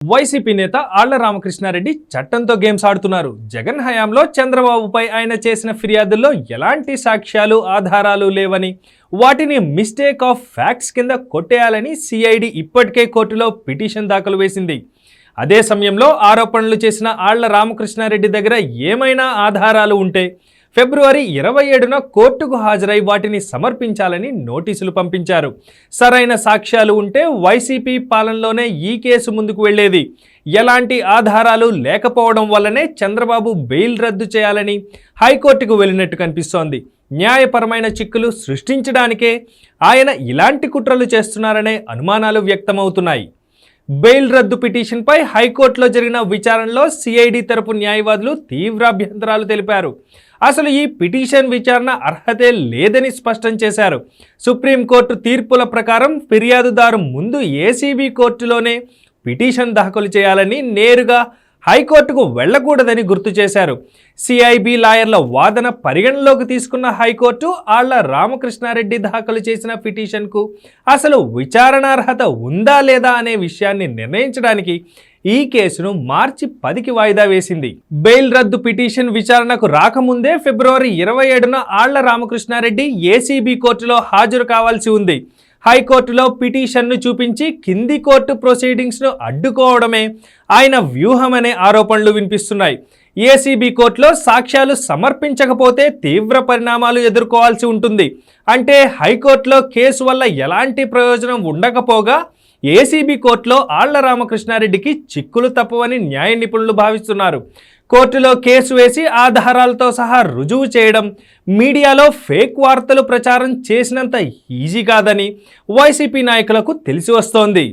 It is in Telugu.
వైసీపీ నేత ఆళ్ల రామకృష్ణారెడ్డి చట్టంతో గేమ్స్ ఆడుతున్నారు. జగన్ హయాంలో చంద్రబాబుపై ఆయన చేసిన ఫిర్యాదుల్లో ఎలాంటి సాక్ష్యాలు ఆధారాలు లేవని, వాటిని మిస్టేక్ ఆఫ్ ఫ్యాక్ట్స్ కింద కొట్టేయాలని సిఐడి ఇప్పటికే కోర్టులో పిటిషన్ దాఖలు వేసింది. అదే సమయంలో ఆరోపణలు చేసిన ఆళ్ల రామకృష్ణారెడ్డి దగ్గర ఏమైనా ఆధారాలు ఉంటే ఫిబ్రవరి 27న కోర్టుకు హాజరై వాటిని సమర్పించాలని నోటీసులు పంపించారు. సరైన సాక్ష్యాలు ఉంటే వైసీపీ పాలనలోనే ఈ కేసు ముందుకు వెళ్లేది. ఎలాంటి ఆధారాలు లేకపోవడం వల్లనే చంద్రబాబు బెయిల్ రద్దు చేయాలని హైకోర్టుకు వెళ్ళినట్టు కనిపిస్తోంది. న్యాయపరమైన చిక్కులు సృష్టించడానికే ఆయన ఇలాంటి కుట్రలు చేస్తున్నారనే అనుమానాలు వ్యక్తమవుతున్నాయి. బెయిల్ రద్దు పిటిషన్పై హైకోర్టులో జరిగిన విచారణలో సిఐడి తరపు న్యాయవాదులు తీవ్ర అభ్యంతరాలు తెలిపారు. అసలు ఈ పిటిషన్ విచారణ అర్హతే లేదని స్పష్టం చేశారు. సుప్రీంకోర్టు తీర్పుల ప్రకారం ఫిర్యాదుదారు ముందు ఏసీబీ కోర్టులోనే పిటిషన్ దాఖలు చేయాలని, నేరుగా హైకోర్టుకు వెళ్లకూడదని గుర్తు చేశారు. సిఐబి లాయర్ల వాదన పరిగణలోకి తీసుకున్న హైకోర్టు ఆళ్ల రామకృష్ణారెడ్డి దాఖలు చేసిన పిటిషన్కు అసలు విచారణార్హత ఉందా లేదా అనే విషయాన్ని నిర్ణయించడానికి ఈ కేసును మార్చి 10కి వాయిదా వేసింది. బెయిల్ రద్దు పిటిషన్ విచారణకు రాకముందే ఫిబ్రవరి 27న ఆళ్ల రామకృష్ణారెడ్డి ఏసీబీ కోర్టులో హాజరు కావాల్సి ఉంది. హైకోర్టులో పిటిషన్ను చూపించి కింది కోర్టు ప్రొసీడింగ్స్ను అడ్డుకోవడమే ఆయన వ్యూహమనే ఆరోపణలు వినిపిస్తున్నాయి. ఏసీబీ కోర్టులో సాక్ష్యాలు సమర్పించకపోతే తీవ్ర పరిణామాలు ఎదుర్కోవాల్సి ఉంటుంది. అంటే హైకోర్టులో కేసు వల్ల ఎలాంటి ప్రయోజనం ఉండకపోగా ఏసీబీ కోర్టులో ఆళ్ల రామకృష్ణారెడ్డికి చిక్కులు తప్పవని న్యాయ నిపుణులు భావిస్తున్నారు. కోర్టులో కేసు వేసి ఆధారాలతో సహా రుజువు చేయడం మీడియాలో ఫేక్ వార్తలు ప్రచారం చేసినంత ఈజీ కాదని వైసీపీ నాయకులకు తెలిసి వస్తోంది.